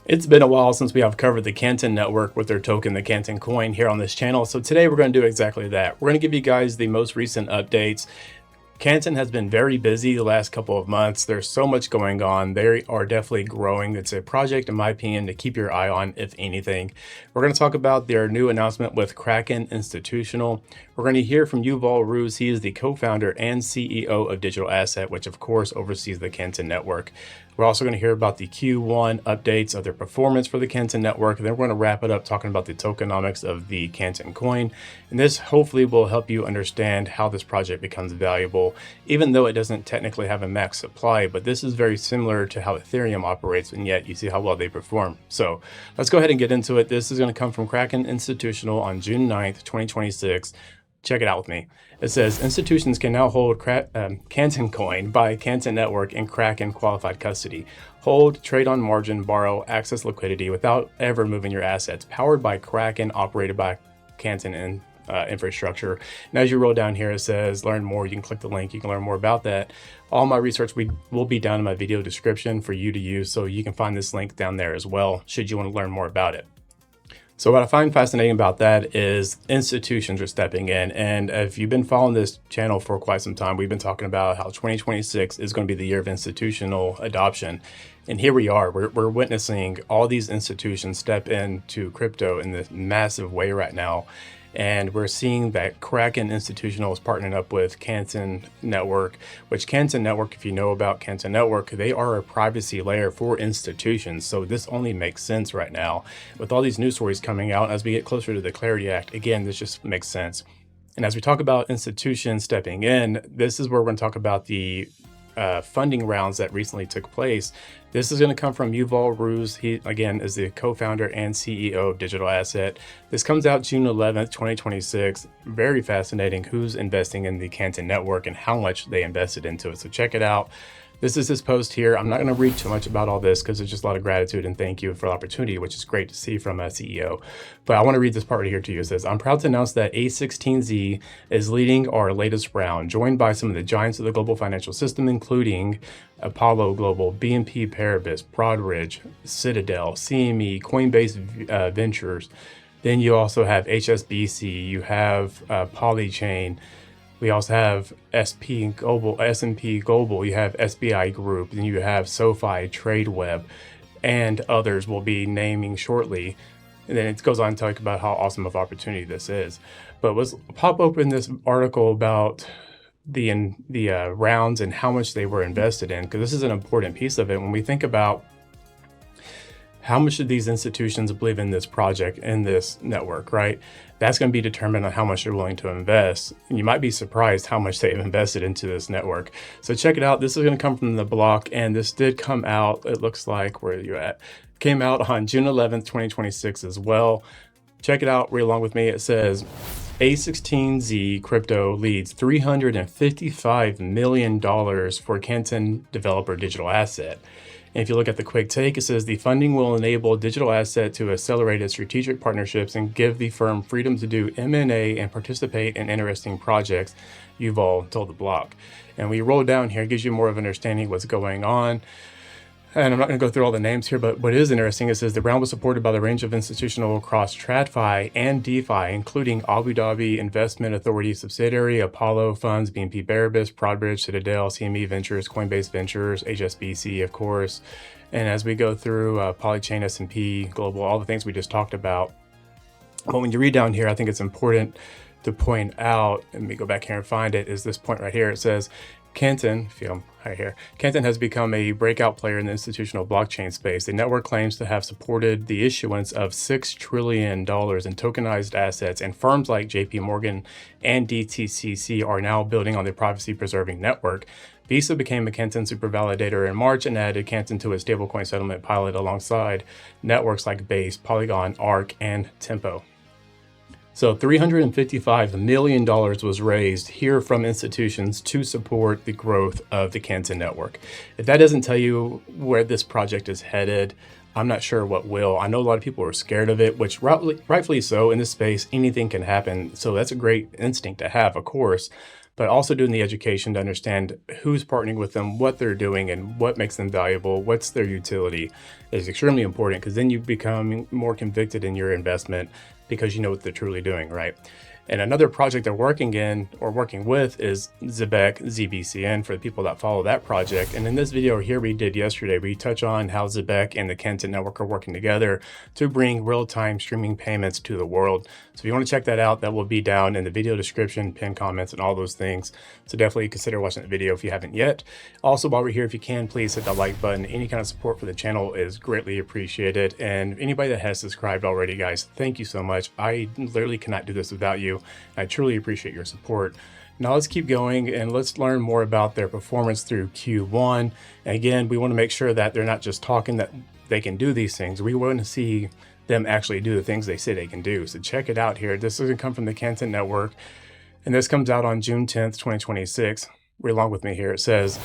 It's been a while since we have covered the Canton Network with their token, the Canton Coin, here on this channel. So today we're going to do exactly that. We're going to give you guys the most recent updates. Canton has been very busy the last couple of months. There's so much going on. They are definitely growing. It's a project, in my opinion, to keep your eye on, if anything. We're going to talk about their new announcement with Kraken Institutional. We're going to hear from Yuval Ruz. He is the co-founder and CEO of Digital Asset, which of course oversees the Canton Network. We're also going to hear about the Q1 updates of their performance for the Canton Network. And then we're going to wrap it up talking about the tokenomics of the Canton Coin. And this hopefully will help you understand how this project becomes valuable, even though it doesn't technically have a max supply. But this is very similar to how Ethereum operates, and yet you see how well they perform. So let's go ahead and get into it. This is going to come from Kraken Institutional on June 9th, 2026. Check it out with me. It says institutions can now hold Canton Coin by Canton Network in Kraken qualified custody. Hold, trade on margin, borrow, access liquidity without ever moving your assets. Powered by Kraken, operated by Canton infrastructure. And as you roll down here, it says learn more. You can click the link. You can learn more about that. All my research will be down in my video description for you to use. So you can find this link down there as well, should you want to learn more about it. So what I find fascinating about that is institutions are stepping in. And if you've been following this channel for quite some time, we've been talking about how 2026 is going to be the year of institutional adoption. And here we are, we're witnessing all these institutions step into crypto in this massive way right now. And we're seeing that Kraken Institutional is partnering up with Canton Network, which Canton Network, if you know about Canton Network, they are a privacy layer for institutions. So this only makes sense right now. With all these news stories coming out, as we get closer to the Clarity Act, again, this just makes sense. And as we talk about institutions stepping in, this is where we're going to talk about the funding rounds that recently took place. This is going to come from Yuval Ruz. He, again, is the co-founder and CEO of Digital Asset. This comes out June 11th, 2026. Very fascinating who's investing in the Canton Network and how much they invested into it. So check it out. This is his post here. I'm not going to read too much about all this because it's just a lot of gratitude and thank you for the opportunity, which is great to see from a CEO. But I want to read this part right here to you. It says, I'm proud to announce that A16Z is leading our latest round, joined by some of the giants of the global financial system, including Apollo Global, BNP Paribas, Broadridge, Citadel, CME, Coinbase Ventures. Then you also have HSBC, you have Polychain. We also have S&P Global, you have SBI Group, and you have SoFi, TradeWeb, and others we'll be naming shortly. And then it goes on to talk about how awesome of opportunity this is. But let's pop open this article about the rounds and how much they were invested in, because this is an important piece of it. When we think about how much do these institutions believe in this project, in this network, right? That's going to be determined on how much they're willing to invest. And you might be surprised how much they've invested into this network. So check it out. This is going to come from the block, and this did come out, it looks like, where are you at? Came out on June 11th, 2026 as well. Check it out, read along with me. It says, A16Z Crypto leads $355 million for Canton developer Digital Asset. And if you look at the quick take, it says the funding will enable Digital Asset to accelerate its strategic partnerships and give the firm freedom to do M&A and participate in interesting projects, Yuval told the block. And we roll down here, it gives you more of an understanding of what's going on. And I'm not going to go through all the names here, but what is interesting, it says the round was supported by the range of institutional across TradFi and DeFi, including Abu Dhabi Investment Authority subsidiary, Apollo Funds, BNP Paribas, Broadridge, Citadel, CME Ventures, Coinbase Ventures, HSBC, of course. And as we go through Polychain, S&P Global, all the things we just talked about. But when you read down here, I think it's important to point out, let me go back here and find it, is this point right here. It says, Canton, right here, Canton has become a breakout player in the institutional blockchain space. The network claims to have supported the issuance of $6 trillion in tokenized assets, and firms like JP Morgan and DTCC are now building on the privacy-preserving network. Visa became a Canton super validator in March and added Canton to its stablecoin settlement pilot alongside networks like Base, Polygon, Arc, and Tempo. So $355 million was raised here from institutions to support the growth of the Canton Network. If that doesn't tell you where this project is headed, I'm not sure what will. I know a lot of people are scared of it, which rightfully so. In this space, anything can happen. So that's a great instinct to have, of course. but also doing the education to understand who's partnering with them, what they're doing, and what makes them valuable, what's their utility is extremely important, because then you become more convicted in your investment because you know what they're truly doing, right? And another project they're working in or working with is ZBCN for the people that follow that project. And in this video here we did yesterday, we touch on how ZBEC and the Canton Network are working together to bring real-time streaming payments to the world. So if you want to check that out, that will be down in the video description, pinned comments, and all those things. So definitely consider watching the video if you haven't yet. Also, while we're here, if you can, please hit that like button. Any kind of support for the channel is greatly appreciated. And anybody that has subscribed already, guys, thank you so much. I literally cannot do this without you. I truly appreciate your support. Now let's keep going and let's learn more about their performance through Q1. And again, we want to make sure that they're not just talking that they can do these things. We want to see them actually do the things they say they can do. So check it out here. This is going to come from the Canton Network, and this comes out on June 10th, 2026. Read along with me here. It says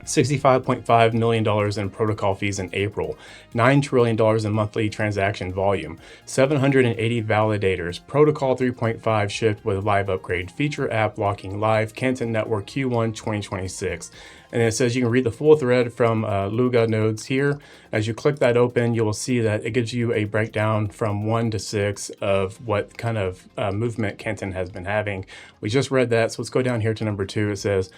$65.5 million in protocol fees in April, $9 trillion in monthly transaction volume, 780 validators, protocol 3.5 shipped with live upgrade, feature app locking live, Canton Network Q1 2026. And it says you can read the full thread from Luga nodes here. As you click that open, you will see that it gives you a breakdown from 1 to 6 of what kind of movement Canton has been having. We just read that, so let's go down here to number 2. It says,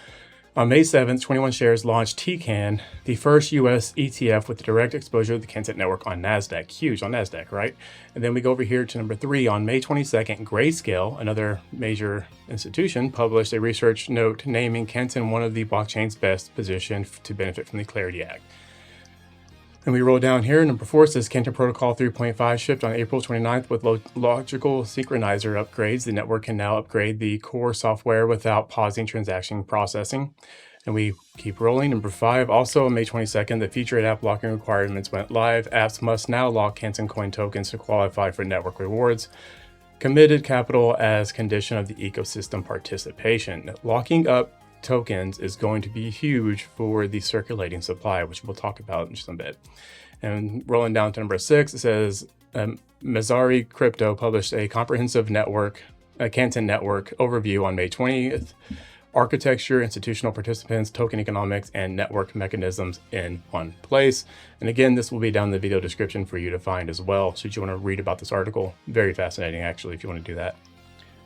on May 7th, 21 Shares launched TCAN, the first US ETF with direct exposure to the Canton Network on NASDAQ. Huge on NASDAQ, right? And then we go over here to number 3. On May 22nd, Grayscale, another major institution, published a research note naming Canton one of the blockchain's best positioned to benefit from the Clarity Act. And we roll down here, number 4 says Canton Protocol 3.5 shipped on April 29th with logical synchronizer upgrades. The network can now upgrade the core software without pausing transaction processing. And we keep rolling. Number 5, also on May 22nd, the featured app locking requirements went live. Apps must now lock Canton Coin tokens to qualify for network rewards. Committed capital as condition of the ecosystem participation. Locking up tokens is going to be huge for the circulating supply, which we'll talk about in just a bit. And rolling down to number 6, it says Mazzari Crypto published a comprehensive Canton Network overview on May 20th. Architecture, institutional participants, token economics, and network mechanisms in one place. And again, this will be down in the video description for you to find as well, should you want to read about this article. Very fascinating, actually, if you want to do that.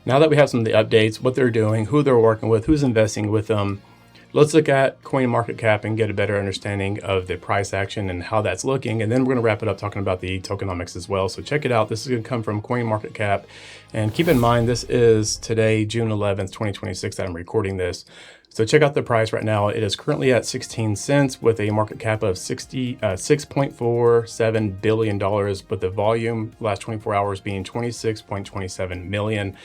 Now that we have some of the updates, what they're doing, who they're working with, who's investing with them, let's look at CoinMarketCap and get a better understanding of the price action and how that's looking. And then we're going to wrap it up talking about the tokenomics as well. So check it out. This is going to come from CoinMarketCap. And keep in mind, this is today, June 11th, 2026, that I'm recording this. So check out the price right now. It is currently at 16 cents with a market cap of $6.47 billion, with the volume last 24 hours being 26.27 million.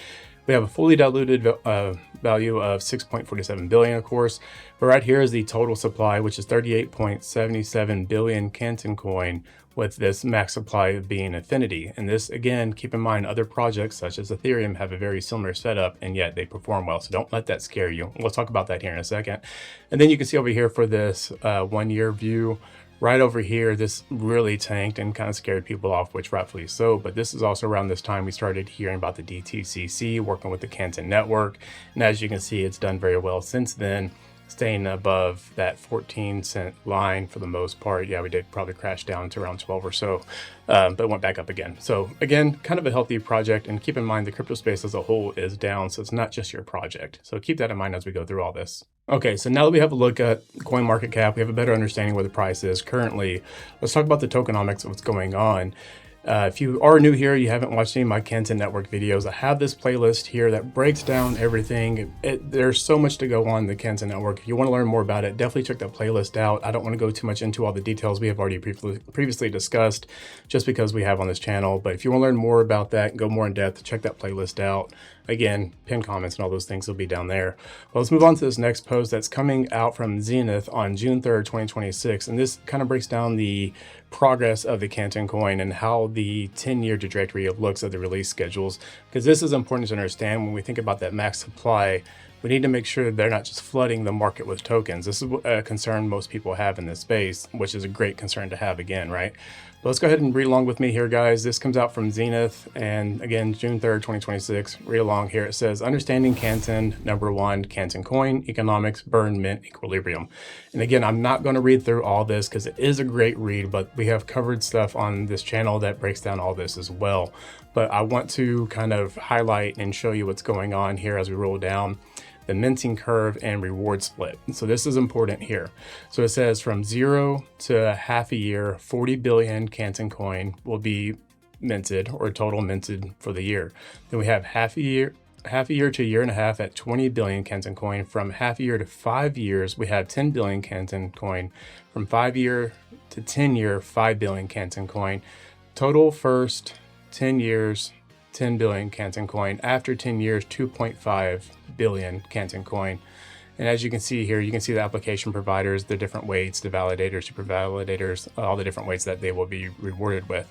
We have a fully diluted value of 6.47 billion, of course. But right here is the total supply, which is 38.77 billion Canton Coin, with this max supply being infinity. And this, again, keep in mind, other projects such as Ethereum have a very similar setup, and yet they perform well. So don't let that scare you. We'll talk about that here in a second. And then you can see over here for this 1 year view, right over here, this really tanked and kind of scared people off, which rightfully so. But this is also around this time we started hearing about the DTCC, working with the Canton Network. And as you can see, it's done very well since then, staying above that 14-cent line for the most part. Yeah, we did probably crash down to around 12 or so, but went back up again. So again, kind of a healthy project. And keep in mind, the crypto space as a whole is down, so it's not just your project. So keep that in mind as we go through all this. Okay, so now that we have a look at CoinMarketCap, we have a better understanding where the price is currently. Let's talk about the tokenomics of what's going on. If you are new here, you haven't watched any of my Canton Network videos, I have this playlist here that breaks down everything. There's so much to go on the Canton Network. If you want to learn more about it, definitely check that playlist out. I don't want to go too much into all the details we have already previously discussed, just because we have on this channel. But if you want to learn more about that and go more in depth, check that playlist out. Again, pin comments and all those things will be down there. Well, let's move on to this next post that's coming out from Zenith on June 3rd, 2026. And this kind of breaks down the progress of the Canton Coin and how the 10-year trajectory looks at the release schedules, because this is important to understand when we think about that max supply. we need to make sure they're not just flooding the market with tokens. This is a concern most people have in this space, which is a great concern to have again, right? But let's go ahead and read along with me here, guys. This comes out from Zenith, and again, June 3rd, 2026. Read along here. It says, Understanding Canton, number 1, Canton Coin, Economics, Burn, Mint, Equilibrium. And again, I'm not going to read through all this because it is a great read, but we have covered stuff on this channel that breaks down all this as well. But I want to kind of highlight and show you what's going on here as we roll down the minting curve and reward split. So this is important here. So it says from 0 to half a year, 40 billion Canton Coin will be minted, or total minted for the year. Then we have half a year to a year and a half at 20 billion Canton Coin. From half a year to 5 years, we have 10 billion Canton Coin. From 5 year to 10 year, 5 billion Canton Coin. Total first 10 years, 10 billion Canton Coin. After 10 years, 2.5 billion Canton Coin. And as you can see here, you can see the application providers, the different weights, the validators, super validators, all the different weights that they will be rewarded with.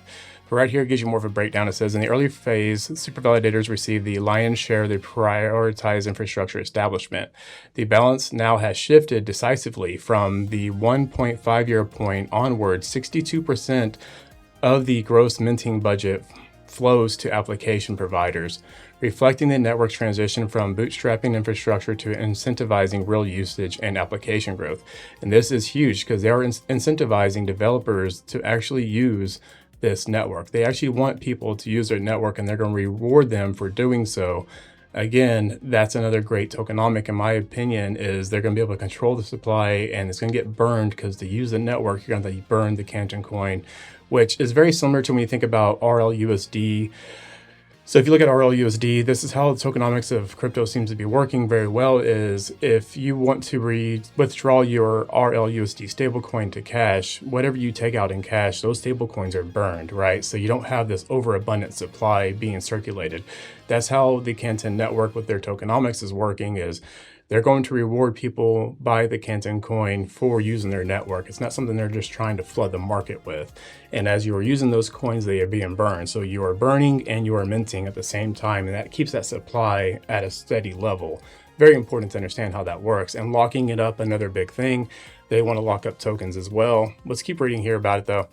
But right here, it gives you more of a breakdown. It says in the early phase, super validators receive the lion's share of the prioritized infrastructure establishment. The balance now has shifted decisively from the 1.5 year point onward. 62% of the gross minting budget flows to application providers, reflecting the network's transition from bootstrapping infrastructure to incentivizing real usage and application growth. And this is huge because they are incentivizing developers to actually use this network. They actually want people to use their network, and they're going to reward them for doing so. Again, that's another great tokenomic, in my opinion, is they're going to be able to control the supply, and it's going to get burned because to use the network, you're going to burn the Canton Coin, which is very similar to when you think about RLUSD. So if you look at RLUSD, this is how the tokenomics of crypto seems to be working very well, is if you want to withdraw your RLUSD stablecoin to cash, whatever you take out in cash, those stablecoins are burned, right? So you don't have this overabundant supply being circulated. That's how the Canton Network with their tokenomics is working, is they're going to reward people by the Canton Coin for using their network. It's not something they're just trying to flood the market with. And as you are using those coins, they are being burned. So you are burning and you are minting at the same time, and that keeps that supply at a steady level. Very important to understand how that works. And locking it up, another big thing. They want to lock up tokens as well. Let's keep reading here about it though.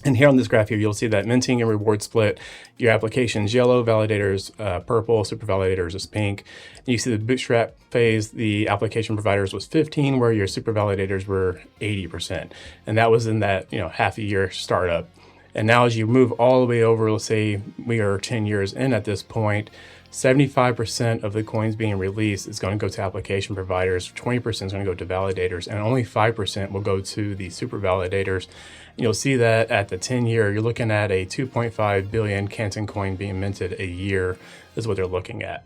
And here on this graph here, you'll see that minting and reward split. Your application's yellow, validators purple, super validators is pink. And you see the bootstrap phase, the application providers was 15, where your super validators were 80%. And that was in that, half a year startup. And now as you move all the way over, let's say we are 10 years in at this point, 75% of the coins being released is going to go to application providers, 20% is going to go to validators, and only 5% will go to the super validators. And you'll see that at the 10-year, you're looking at a 2.5 billion Canton Coin being minted a year is what they're looking at.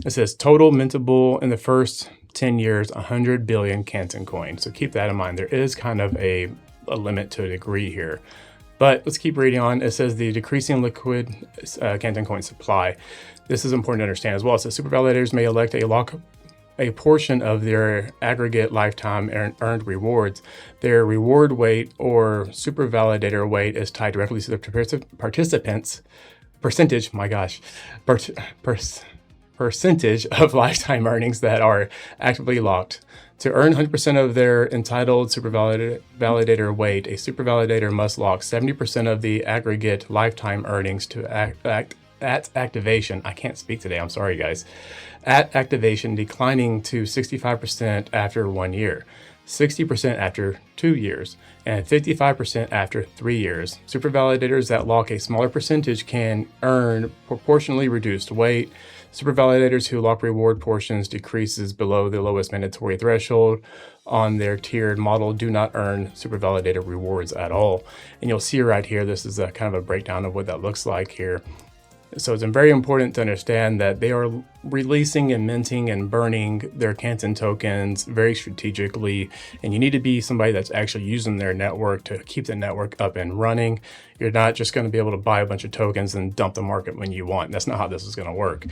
It says total mintable in the first 10 years, 100 billion Canton Coin. So keep that in mind. There is kind of a limit to a degree here. But let's keep reading on. It says the decreasing liquid Canton Coin supply. This is important to understand as well. So super validators may elect to lock a portion of their aggregate lifetime earned rewards. Their reward weight or super validator weight is tied directly to the participants' percentage. Percentage of lifetime earnings that are actively locked. To earn 100% of their entitled super validator weight, a super validator must lock 70% of the aggregate lifetime earnings to at activation. I can't speak today, I'm sorry guys. At activation, declining to 65% after 1 year, 60% after 2 years, and 55% after 3 years. Super validators that lock a smaller percentage can earn proportionally reduced weight. Super validators who lock reward portions decreases below the lowest mandatory threshold on their tiered model do not earn super validator rewards at all. And you'll see right here, this is a kind of a breakdown of what that looks like here. So it's very important to understand that they are releasing and minting and burning their Canton tokens very strategically, and you need to be somebody that's actually using their network to keep the network up and running. You're not just going to be able to buy a bunch of tokens and dump the market when you want. That's not how this is going to work.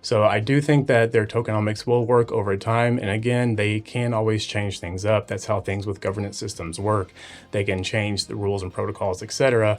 So I do think that their tokenomics will work over time. And again, they can always change things up. That's how things with governance systems work. They can change the rules and protocols, etc.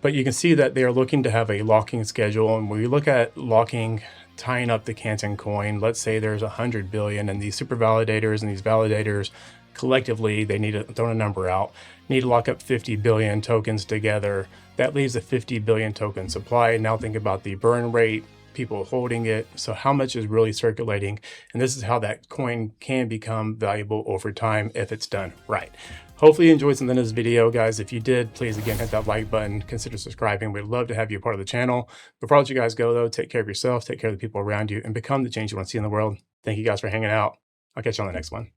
But you can see that they are looking to have a locking schedule. And when we look at locking, tying up the Canton coin, let's say there's 100 billion, and these super validators and these validators collectively, they need to throw a number out, need to lock up 50 billion tokens together. That leaves a 50 billion token supply. Now think about the burn rate, people holding it. So how much is really circulating? And this is how that coin can become valuable over time if it's done right. Hopefully you enjoyed something in this video, guys. If you did, please again hit that like button, consider subscribing. We'd love to have you a part of the channel. Before I let you guys go though, take care of yourself, take care of the people around you, and become the change you want to see in the world. Thank you guys for hanging out. I'll catch you on the next one.